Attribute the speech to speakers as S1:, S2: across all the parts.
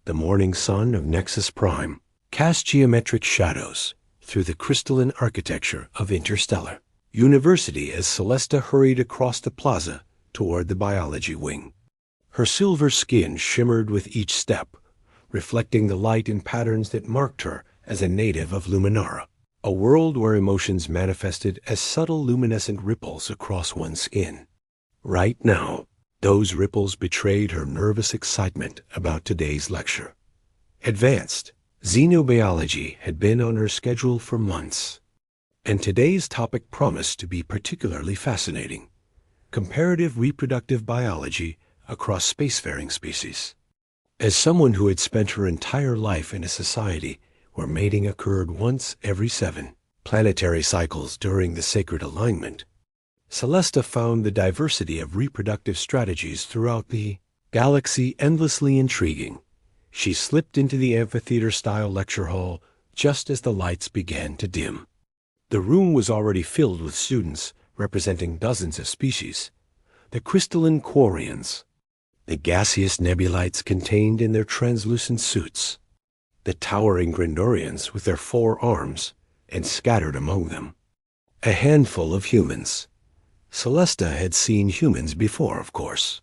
S1: The morning sun of Nexus Prime cast geometric shadows through the crystalline architecture of Interstellar University as Celesta hurried across the plaza toward the biology wing. Her silver skin shimmered with each step, reflecting the light and patterns that marked her as a native of Luminara, a world where emotions manifested as subtle luminescent ripples across one's skin. Right now, those ripples betrayed her nervous excitement about today's lecture. Advanced xenobiology had been on her schedule for months, and today's topic promised to be particularly fascinating: comparative reproductive biology across spacefaring species. As someone who had spent her entire life in a society where mating occurred once every 7 planetary cycles during the sacred alignment, Celesta found the diversity of reproductive strategies throughout the galaxy endlessly intriguing. She slipped into the amphitheater-style lecture hall just as the lights began to dim. The room was already filled with students representing dozens of species: the crystalline quarians, the gaseous nebulites contained in their translucent suits, the towering Grindorians with their 4 arms, and scattered among them, a handful of humans. Celesta had seen humans before, of course.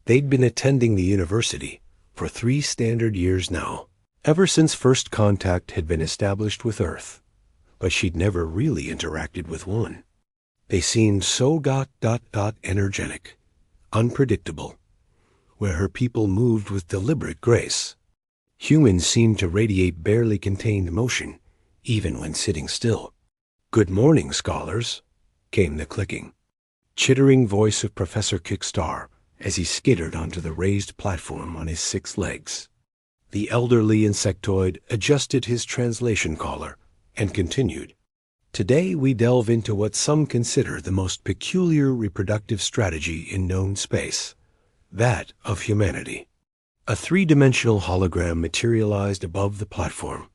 S1: They'd been attending the university for 3 standard years now, ever since first contact had been established with Earth, but she'd never really interacted with one. They seemed so energetic, unpredictable, where her people moved with deliberate grace. Humans seemed to radiate barely contained motion, even when sitting still. "Good morning, scholars," came the clicking, chittering voice of Professor Kickstar as he skittered onto the raised platform on his 6 legs. The elderly insectoid adjusted his translation collar and continued. "Today we delve into what some consider the most peculiar reproductive strategy in known space, that of humanity." A 3-dimensional hologram materialized above the platform,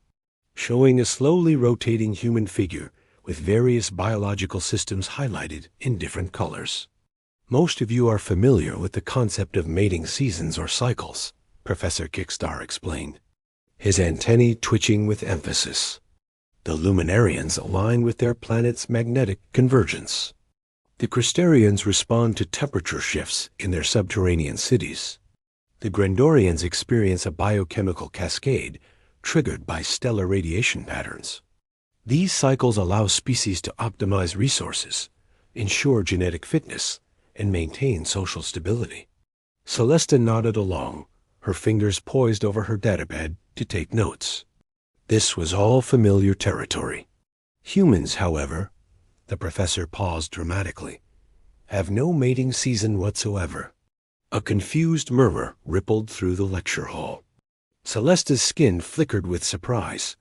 S1: showing a slowly rotating human figure with various biological systems highlighted in different colors. "Most of you are familiar with the concept of mating seasons or cycles," Professor Kickstar explained, his antennae twitching with emphasis. "The Luminarians align with their planet's magnetic convergence. The Crystarians respond to temperature shifts in their subterranean cities. The Grindorians experience a biochemical cascade triggered by stellar radiation patterns. These cycles allow species to optimize resources, ensure genetic fitness, and maintain social stability." Celesta nodded along, her fingers poised over her datapad to take notes. This was all familiar territory. Humans, however, the professor paused dramatically, have no mating season whatsoever. A confused murmur rippled through the lecture hall. Celesta's skin flickered with surprise,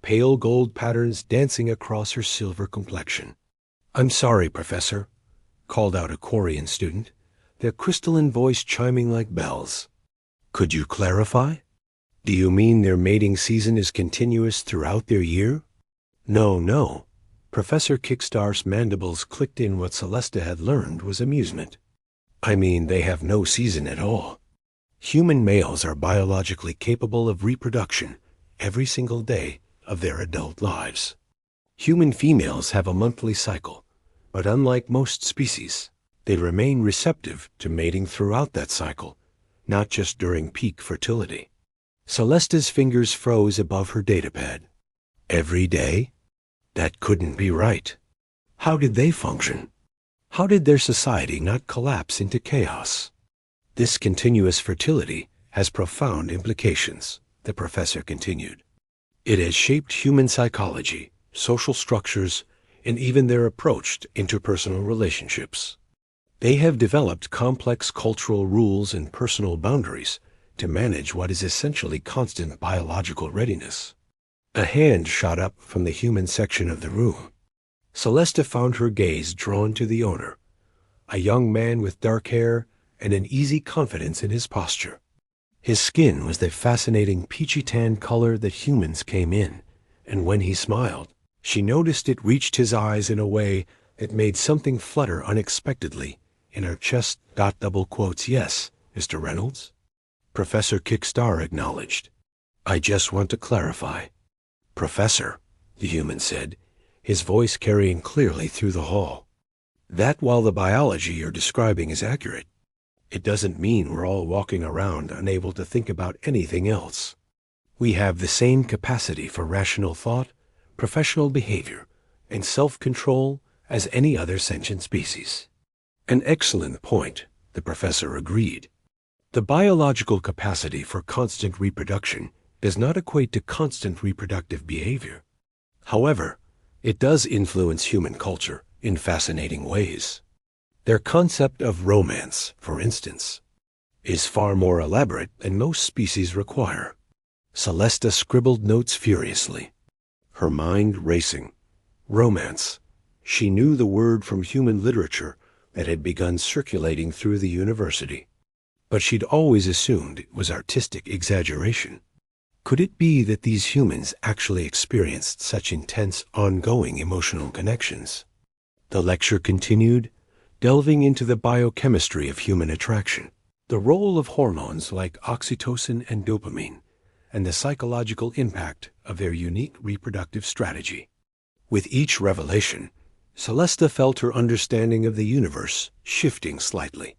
S1: pale gold patterns dancing across her silver complexion. "I'm sorry, Professor," called out a Quarian student, their crystalline voice chiming like bells. "Could you clarify? Do you mean their mating season is continuous throughout their year?" No. Professor Kickstar's mandibles clicked in. What Celesta had learned was amusement. "I mean they have no season at all. Human males are biologically capable of reproduction every single day of their adult lives. Human females have a monthly cycle, but unlike most species, they remain receptive to mating throughout that cycle, not just during peak fertility." Celesta's fingers froze above her datapad. "Every day? That couldn't be right. How did they function? How did their society not collapse into chaos?" "This continuous fertility has profound implications," the professor continued. "It has shaped human psychology, social structures, and even their approach to interpersonal relationships. They have developed complex cultural rules and personal boundaries to manage what is essentially constant biological readiness." A hand shot up from the human section of the room. Celesta found her gaze drawn to the owner, a young man with dark hair and an easy confidence in his posture. His skin was the fascinating peachy tan color that humans came in, and when he smiled, she noticed it reached his eyes in a way that made something flutter unexpectedly in her chest. "Yes, Mr. Reynolds?" Professor Kickstar acknowledged, I just want to clarify. Professor, the human said, his voice carrying clearly through the hall, that while the biology you're describing is accurate, it doesn't mean we're all walking around unable to think about anything else. We have the same capacity for rational thought, professional behavior, and self-control as any other sentient species. An excellent point, the professor agreed. The biological capacity for constant reproduction does not equate to constant reproductive behavior. However, it does influence human culture in fascinating ways. Their concept of romance, for instance, is far more elaborate than most species require. Celesta scribbled notes furiously, her mind racing. Romance. She knew the word from human literature that had begun circulating through the university, but she'd always assumed it was artistic exaggeration. Could it be that these humans actually experienced such intense, ongoing emotional connections? The lecture continued, delving into the biochemistry of human attraction, the role of hormones like oxytocin and dopamine, and the psychological impact of their unique reproductive strategy. With each revelation, Celesta felt her understanding of the universe shifting slightly.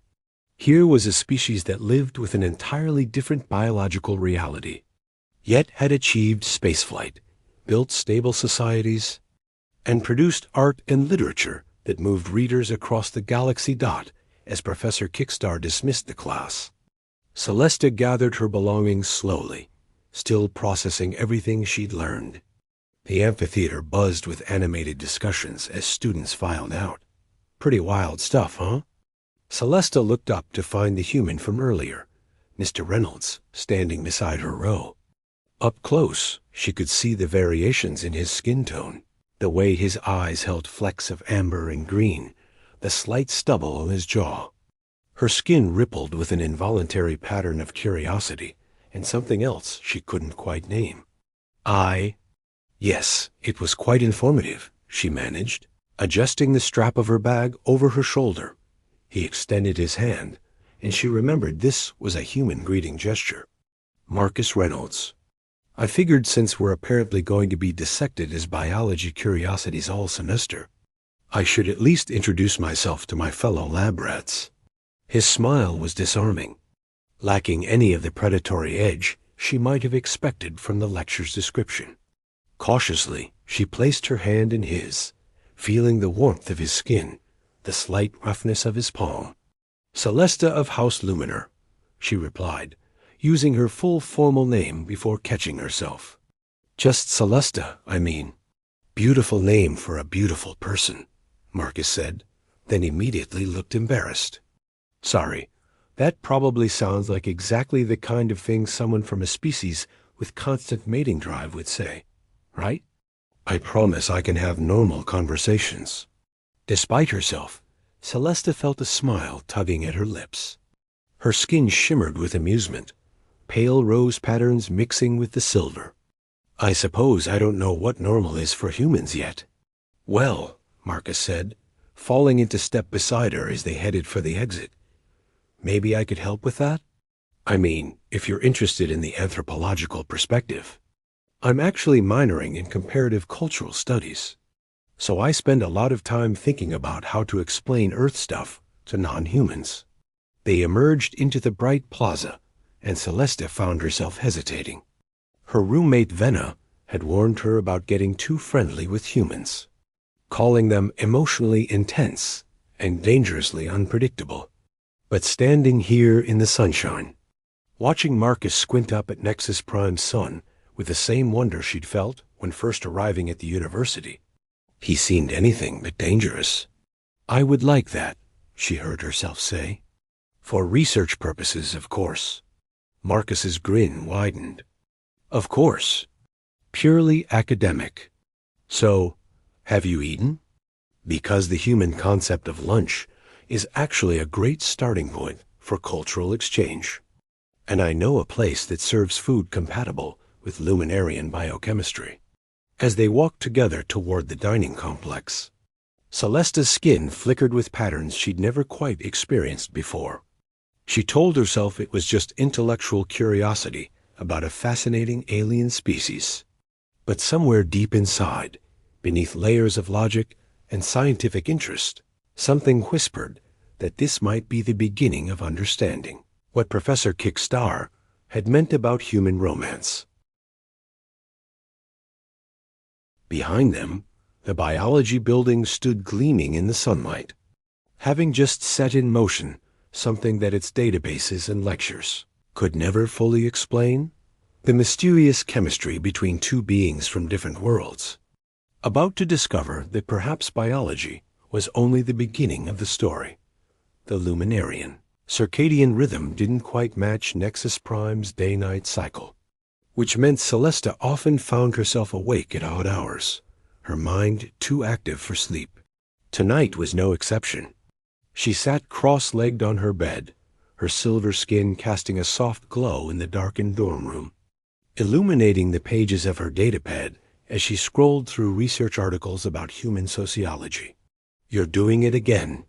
S1: Here was a species that lived with an entirely different biological reality, yet had achieved spaceflight, built stable societies, and produced art and literature that moved readers across the galaxy. As Professor Kickstar dismissed the class, Celesta gathered her belongings slowly, still processing everything she'd learned. The amphitheater buzzed with animated discussions as students filed out. Pretty wild stuff, huh? Celesta looked up to find the human from earlier, Mr. Reynolds, standing beside her row. Up close, she could see the variations in his skin tone, the way his eyes held flecks of amber and green, the slight stubble on his jaw. Her skin rippled with an involuntary pattern of curiosity and something else she couldn't quite name. Yes, it was quite informative, she managed, adjusting the strap of her bag over her shoulder. He extended his hand, and she remembered this was a human greeting gesture. Marcus Reynolds. I figured since we're apparently going to be dissected as biology curiosities all semester, I should at least introduce myself to my fellow lab rats. His smile was disarming, lacking any of the predatory edge she might have expected from the lecture's description. Cautiously, she placed her hand in his, feeling the warmth of his skin, the slight roughness of his palm. Celesta of House Luminer, she replied, using her full formal name before catching herself. Just Celesta, I mean. Beautiful name for a beautiful person, Marcus said, then immediately looked embarrassed. Sorry, that probably sounds like exactly the kind of thing someone from a species with constant mating drive would say, right? I promise I can have normal conversations. Despite herself, Celesta felt a smile tugging at her lips. Her skin shimmered with amusement, pale rose patterns mixing with the silver. I suppose I don't know what normal is for humans yet. Well, Marcus said, falling into step beside her as they headed for the exit. Maybe I could help with that? I mean, if you're interested in the anthropological perspective. I'm actually minoring in comparative cultural studies, so I spend a lot of time thinking about how to explain Earth stuff to non-humans. They emerged into the bright plaza, and Celesta found herself hesitating. Her roommate Venna had warned her about getting too friendly with humans, calling them emotionally intense and dangerously unpredictable. But standing here in the sunshine, watching Marcus squint up at Nexus Prime's sun with the same wonder she'd felt when first arriving at the university, he seemed anything but dangerous. I would like that, she heard herself say. For research purposes, of course. Marcus's grin widened. Of course. Purely academic. So, have you eaten? Because the human concept of lunch is actually a great starting point for cultural exchange. And I know a place that serves food compatible with Luminarian biochemistry. As they walked together toward the dining complex, Celesta's skin flickered with patterns she'd never quite experienced before. She told herself it was just intellectual curiosity about a fascinating alien species. But somewhere deep inside, beneath layers of logic and scientific interest, something whispered that this might be the beginning of understanding what Professor Kickstar had meant about human romance. Behind them, the biology building stood gleaming in the sunlight, having just set in motion something that its databases and lectures could never fully explain: the mysterious chemistry between two beings from different worlds, about to discover that perhaps biology was only the beginning of the story. The luminarian circadian rhythm didn't quite match Nexus Prime's day-night cycle, which meant Celesta often found herself awake at odd hours, her mind too active for sleep. Tonight was no exception. She sat cross-legged on her bed, her silver skin casting a soft glow in the darkened dorm room, illuminating the pages of her datapad as she scrolled through research articles about human sociology. "You're doing it again,"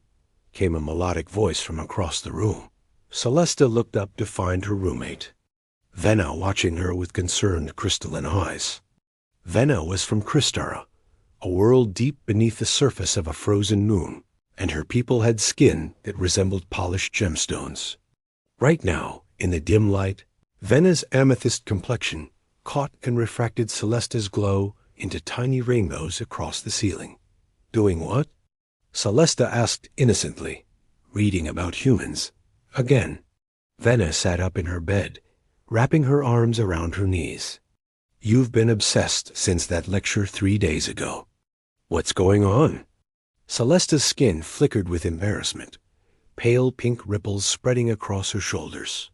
S1: came a melodic voice from across the room. Celesta looked up to find her roommate, Venna, watching her with concerned crystalline eyes. Venna was from Crystara, a world deep beneath the surface of a frozen moon, and her people had skin that resembled polished gemstones. Right now, in the dim light, Venna's amethyst complexion caught and refracted Celesta's glow into tiny rainbows across the ceiling. "Doing what?" Celesta asked innocently. "Reading about humans. Again." Venna sat up in her bed, wrapping her arms around her knees. "You've been obsessed since that lecture 3 days ago." "What's going on?" Celesta's skin flickered with embarrassment, pale pink ripples spreading across her shoulders.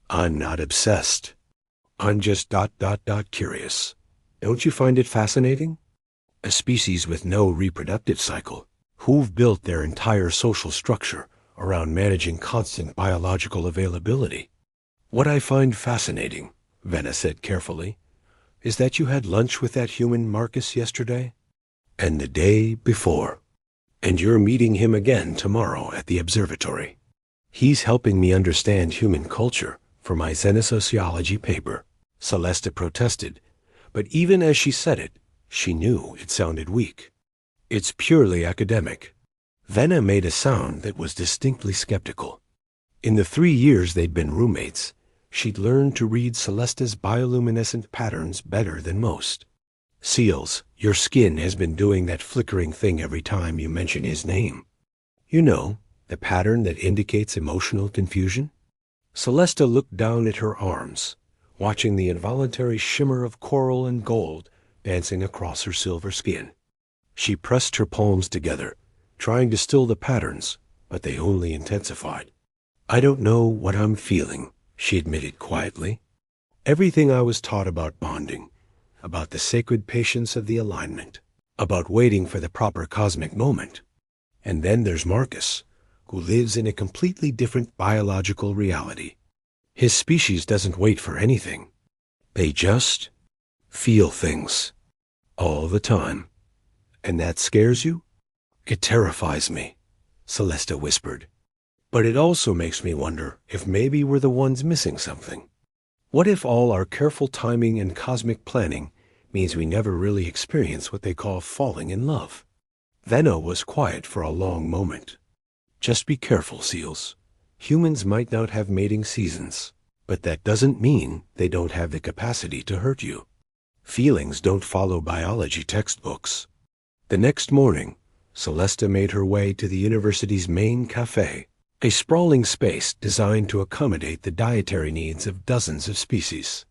S1: "I'm not obsessed. I'm just curious. Don't you find it fascinating? A species with no reproductive cycle, who've built their entire social structure around managing constant biological availability. What I find fascinating," Venna said carefully, "is that you had lunch with that human Marcus yesterday, and the day before, and you're meeting him again tomorrow at the observatory. He's helping me understand human culture for my xenosociology paper." Celesta protested, but even as she said it, she knew it sounded weak. "It's purely academic." Venna made a sound that was distinctly skeptical. In the 3 years they'd been roommates, she'd learned to read Celesta's bioluminescent patterns better than most. "Seals, your skin has been doing that flickering thing every time you mention his name. You know, the pattern that indicates emotional confusion?" Celesta looked down at her arms, watching the involuntary shimmer of coral and gold dancing across her silver skin. She pressed her palms together, trying to still the patterns, but they only intensified. "I don't know what I'm feeling," she admitted quietly. "Everything I was taught about bonding, about the sacred patience of the alignment, about waiting for the proper cosmic moment. And then there's Marcus, who lives in a completely different biological reality. His species doesn't wait for anything. They just feel things all the time. And that scares you?" "It terrifies me," Celesta whispered. "But it also makes me wonder if maybe we're the ones missing something. What if all our careful timing and cosmic planning means we never really experience what they call falling in love?" Venna was quiet for a long moment. "Just be careful, Seals. Humans might not have mating seasons, but that doesn't mean they don't have the capacity to hurt you. Feelings don't follow biology textbooks." The next morning, Celesta made her way to the university's main cafe, a sprawling space designed to accommodate the dietary needs of dozens of species.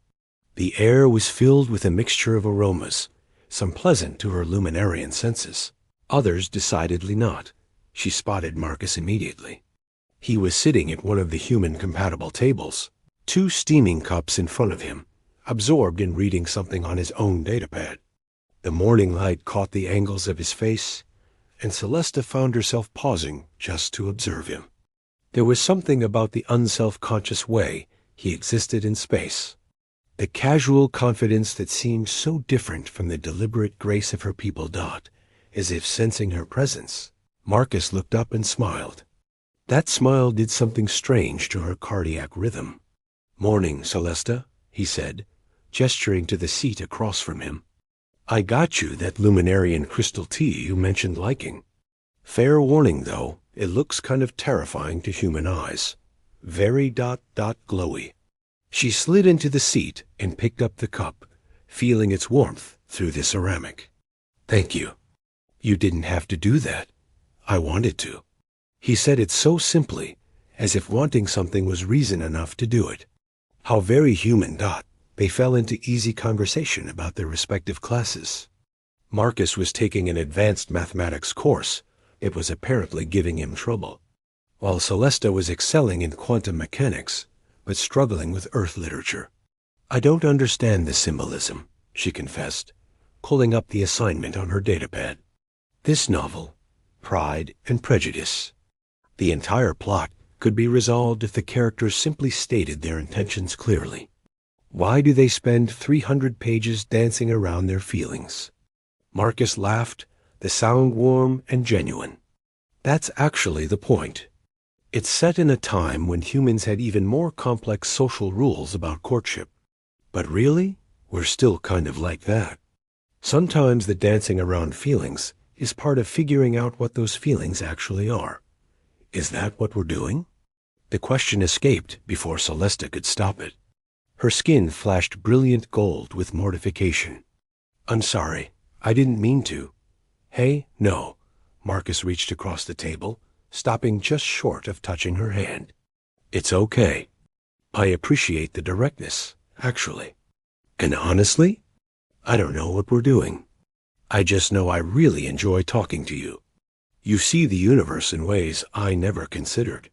S1: The air was filled with a mixture of aromas, some pleasant to her luminarian senses, others decidedly not. She spotted Marcus immediately. He was sitting at one of the human-compatible tables, 2 steaming cups in front of him, absorbed in reading something on his own datapad. The morning light caught the angles of his face, and Celesta found herself pausing just to observe him. There was something about the unself-conscious way he existed in space, the casual confidence that seemed so different from the deliberate grace of her people. As if sensing her presence, Marcus looked up and smiled. That smile did something strange to her cardiac rhythm. "Morning, Celesta," he said, gesturing to the seat across from him. "I got you that luminarian crystal tea you mentioned liking. Fair warning, though, it looks kind of terrifying to human eyes. Very glowy." She slid into the seat and picked up the cup, feeling its warmth through the ceramic. "Thank you. You didn't have to do that. I wanted to." He said it so simply, as if wanting something was reason enough to do it. How very human. They fell into easy conversation about their respective classes. Marcus was taking an advanced mathematics course. It was apparently giving him trouble, while Celesta was excelling in quantum mechanics, but struggling with Earth literature. "I don't understand the symbolism," she confessed, pulling up the assignment on her datapad. "This novel, Pride and Prejudice. The entire plot could be resolved if the characters simply stated their intentions clearly. Why do they spend 300 pages dancing around their feelings?" Marcus laughed, the sound warm and genuine. "That's actually the point. It's set in a time when humans had even more complex social rules about courtship. But really, we're still kind of like that. Sometimes the dancing around feelings is part of figuring out what those feelings actually are. Is that what we're doing?" The question escaped before Celesta could stop it. Her skin flashed brilliant gold with mortification. "I'm sorry. I didn't mean to." "Hey, no." Marcus reached across the table, stopping just short of touching her hand. "It's okay. I appreciate the directness, actually. And honestly, I don't know what we're doing. I just know I really enjoy talking to you. You see the universe in ways I never considered.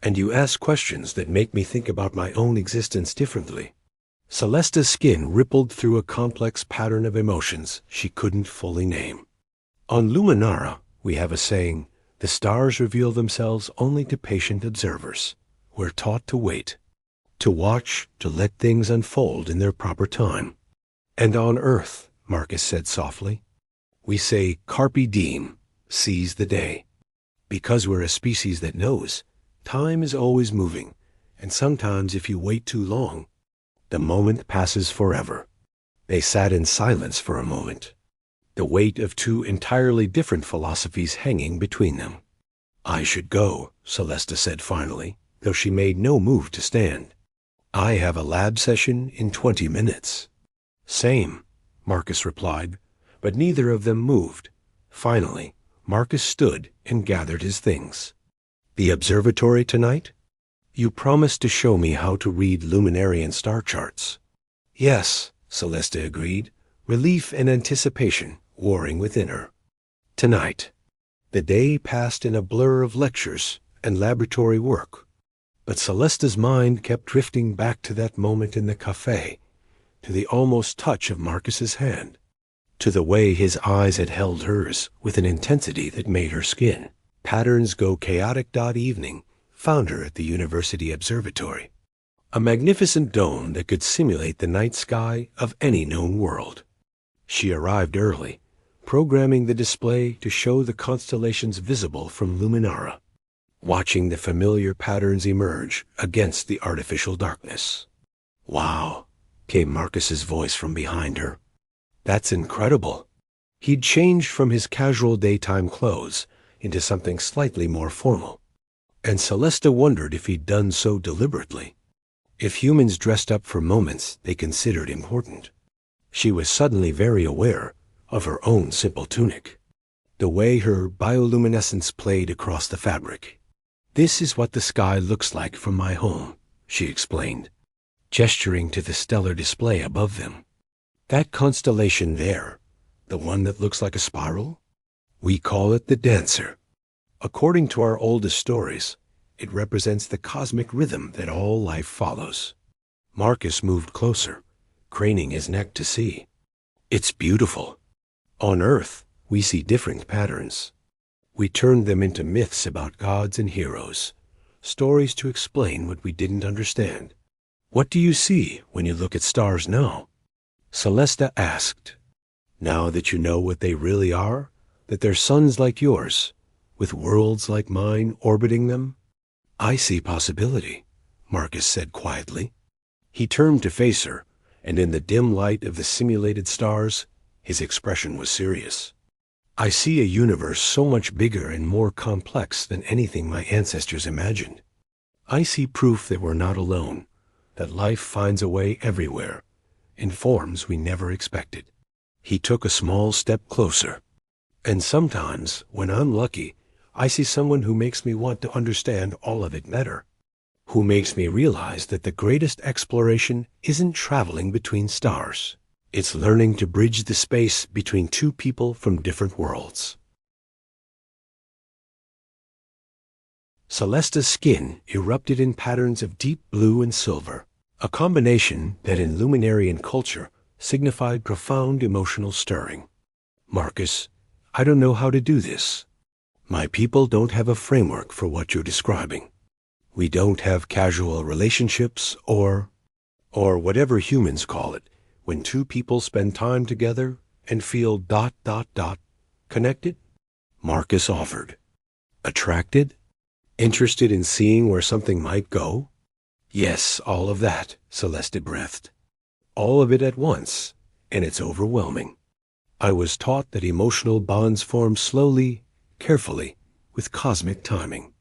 S1: And you ask questions that make me think about my own existence differently." Celesta's skin rippled through a complex pattern of emotions she couldn't fully name. On Luminara, we have a saying, "The stars reveal themselves only to patient observers." We're taught to wait, to watch, to let things unfold in their proper time. "And on Earth," Marcus said softly, "we say carpe diem, seize the day. Because we're a species that knows, time is always moving, and sometimes if you wait too long, the moment passes forever." They sat in silence for a moment, the weight of two entirely different philosophies hanging between them. "I should go," Celesta said finally, though she made no move to stand. "I have a lab session in 20 minutes. "Same," Marcus replied, but neither of them moved. Finally, Marcus stood and gathered his things. "The observatory tonight? You promised to show me how to read luminarian star charts." "Yes," Celesta agreed, relief and anticipation warring within her. Tonight. The day passed in a blur of lectures and laboratory work, but Celesta's mind kept drifting back to that moment in the cafe, to the almost touch of Marcus's hand, to the way his eyes had held hers with an intensity that made her skin patterns go chaotic. Evening found her at the University Observatory, a magnificent dome that could simulate the night sky of any known world. She arrived early, programming the display to show the constellations visible from Luminara, watching the familiar patterns emerge against the artificial darkness. "Wow," came Marcus's voice from behind her. "That's incredible." He'd changed from his casual daytime clothes into something slightly more formal, and Celesta wondered if he'd done so deliberately, if humans dressed up for moments they considered important. She was suddenly very aware of her own simple tunic, the way her bioluminescence played across the fabric. "This is what the sky looks like from my home," she explained, gesturing to the stellar display above them. "That constellation there, the one that looks like a spiral, we call it the Dancer. According to our oldest stories, it represents the cosmic rhythm that all life follows." Marcus moved closer, craning his neck to see. "It's beautiful. On Earth, we see different patterns. We turned them into myths about gods and heroes, stories to explain what we didn't understand." "What do you see when you look at stars now?" Celesta asked. "Now that you know what they really are, that they're suns like yours, with worlds like mine orbiting them?" "I see possibility," Marcus said quietly. He turned to face her, and in the dim light of the simulated stars, his expression was serious. I see a universe so much bigger and more complex than anything my ancestors imagined. I see proof that we're not alone, that life finds a way everywhere, in forms we never expected. He took a small step closer. And sometimes, when I'm lucky, I see someone who makes me want to understand all of it better, who makes me realize that the greatest exploration isn't traveling between stars. It's learning to bridge the space between two people from different worlds. Celesta's skin erupted in patterns of deep blue and silver, a combination that in Luminarian culture signified profound emotional stirring. Marcus, I don't know how to do this. My people don't have a framework for what you're describing. We don't have casual relationships or whatever humans call it, when two people spend time together and feel ... connected? Marcus offered. Attracted? Interested in seeing where something might go? Yes, all of that, Celeste breathed. All of it at once, and it's overwhelming. I was taught that emotional bonds form slowly, carefully, with cosmic timing.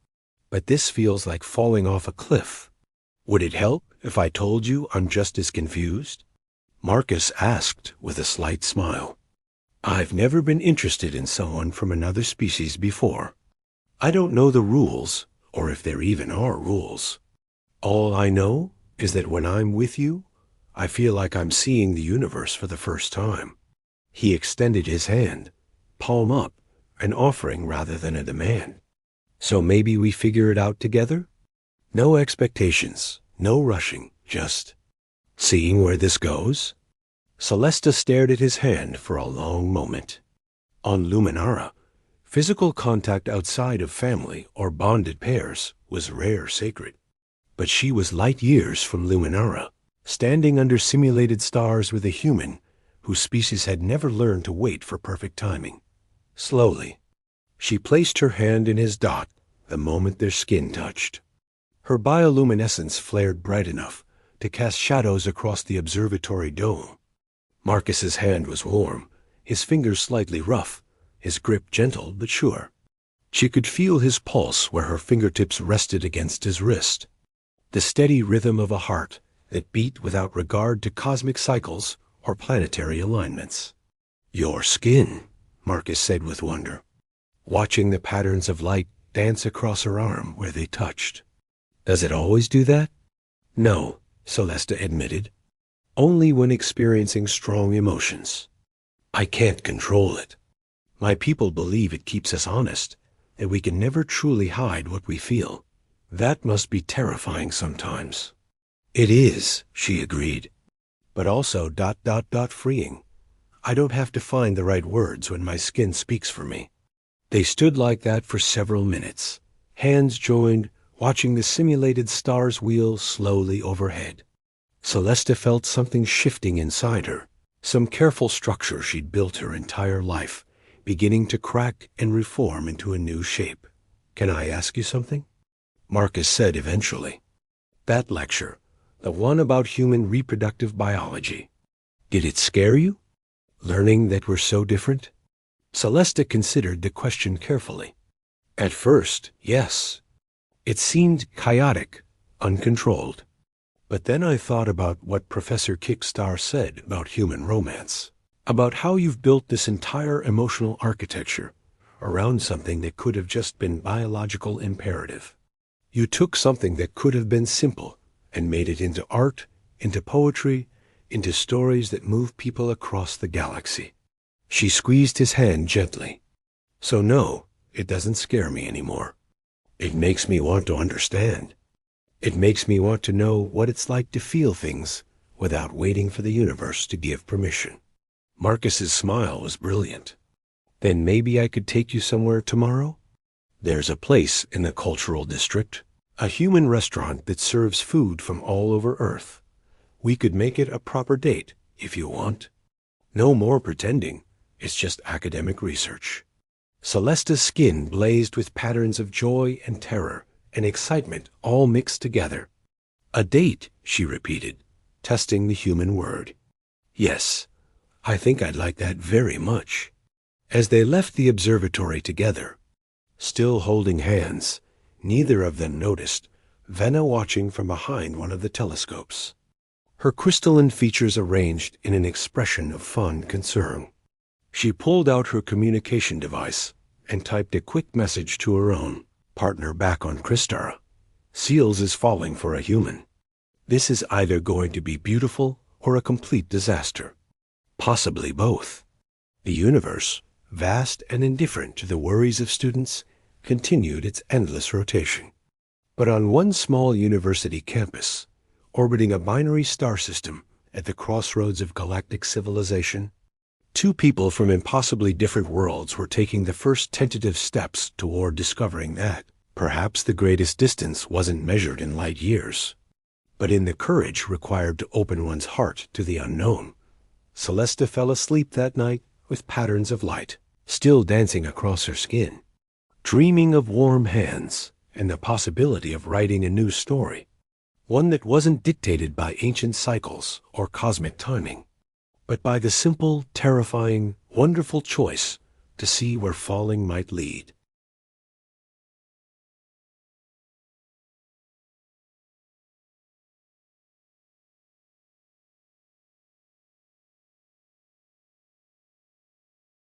S1: But this feels like falling off a cliff. Would it help if I told you I'm just as confused? Marcus asked with a slight smile. I've never been interested in someone from another species before. I don't know the rules, or if there even are rules. All I know is that when I'm with you, I feel like I'm seeing the universe for the first time. He extended his hand, palm up, an offering rather than a demand. So maybe we figure it out together? No expectations, no rushing, just seeing where this goes? Celesta stared at his hand for a long moment. On Luminara, physical contact outside of family or bonded pairs was rare sacred. But she was light years from Luminara, standing under simulated stars with a human whose species had never learned to wait for perfect timing. Slowly, she placed her hand in his dot the moment their skin touched. Her bioluminescence flared bright enough to cast shadows across the observatory dome. Marcus's hand was warm, his fingers slightly rough, his grip gentle but sure. She could feel his pulse where her fingertips rested against his wrist. The steady rhythm of a heart that beat without regard to cosmic cycles or planetary alignments. Your skin, Marcus said with wonder, watching the patterns of light dance across her arm where they touched. Does it always do that? No, Celesta admitted. Only when experiencing strong emotions. I can't control it. My people believe it keeps us honest, that we can never truly hide what we feel. That must be terrifying sometimes. It is, she agreed, but also ... freeing. I don't have to find the right words when my skin speaks for me. They stood like that for several minutes, hands joined, watching the simulated stars wheel slowly overhead. Celesta felt something shifting inside her, some careful structure she'd built her entire life, beginning to crack and reform into a new shape. Can I ask you something? Marcus said eventually. That lecture, the one about human reproductive biology, did it scare you? Learning that we're so different? Celesta considered the question carefully. At first, yes. It seemed chaotic, uncontrolled. But then I thought about what Professor Kickstar said about human romance, about how you've built this entire emotional architecture around something that could have just been biological imperative. You took something that could have been simple and made it into art, into poetry, into stories that move people across the galaxy. She squeezed his hand gently. So no, it doesn't scare me anymore. It makes me want to understand. It makes me want to know what it's like to feel things without waiting for the universe to give permission. Marcus's smile was brilliant. Then maybe I could take you somewhere tomorrow? There's a place in the cultural district, a human restaurant that serves food from all over Earth. We could make it a proper date, if you want. No more pretending. It's just academic research. Celesta's skin blazed with patterns of joy and terror and excitement all mixed together. A date, she repeated. testing the human word. Yes, I think I'd like that very much. As they left the observatory together, still holding hands, neither of them noticed Venna watching from behind one of the telescopes, her crystalline features arranged in an expression of fond concern. She pulled out her communication device and typed a quick message to her own partner back on Kristara. Seals is falling for a human. This is either going to be beautiful or a complete disaster. Possibly both. The universe, vast and indifferent to the worries of students, continued its endless rotation. But on one small university campus, orbiting a binary star system at the crossroads of galactic civilization, two people from impossibly different worlds were taking the first tentative steps toward discovering that perhaps the greatest distance wasn't measured in light years, but in the courage required to open one's heart to the unknown. Celesta fell asleep that night with patterns of light still dancing across her skin, dreaming of warm hands and the possibility of writing a new story, one that wasn't dictated by ancient cycles or cosmic timing, but by the simple, terrifying, wonderful choice to see where falling might lead.